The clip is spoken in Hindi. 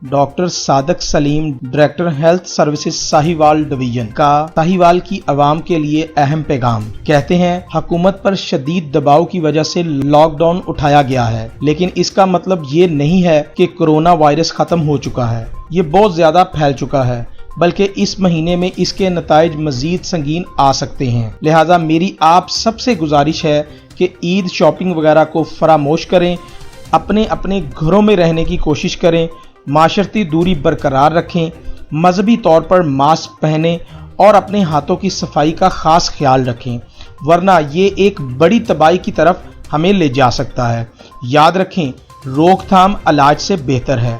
Doctor Sadiq Saleem, director health services Sahiwal division का साहिवाल की आवाम के लिए अहम पैगाम। कहते हैं हुकूमत पर शदीद दबाव की वजह से लॉकडाउन उठाया गया है, लेकिन इसका मतलब ये नहीं है कि कोरोना वायरस खत्म हो चुका है। ये बहुत ज्यादा फैल चुका है, बल्कि इस महीने में इसके नताइज मजीद संगीन आ सकते हैं। लिहाजा मेरी आप सबसे गुजारिश है कि ईद शॉपिंग वगैरह को फरामोश करें, अपने अपने घरों में रहने की कोशिश करें, माशरती दूरी बरकरार रखें, मजहबी तौर पर मास्क पहनें और अपने हाथों की सफाई का खास ख्याल रखें, वरना ये एक बड़ी तबाही की तरफ हमें ले जा सकता है। याद रखें, रोकथाम इलाज से बेहतर है।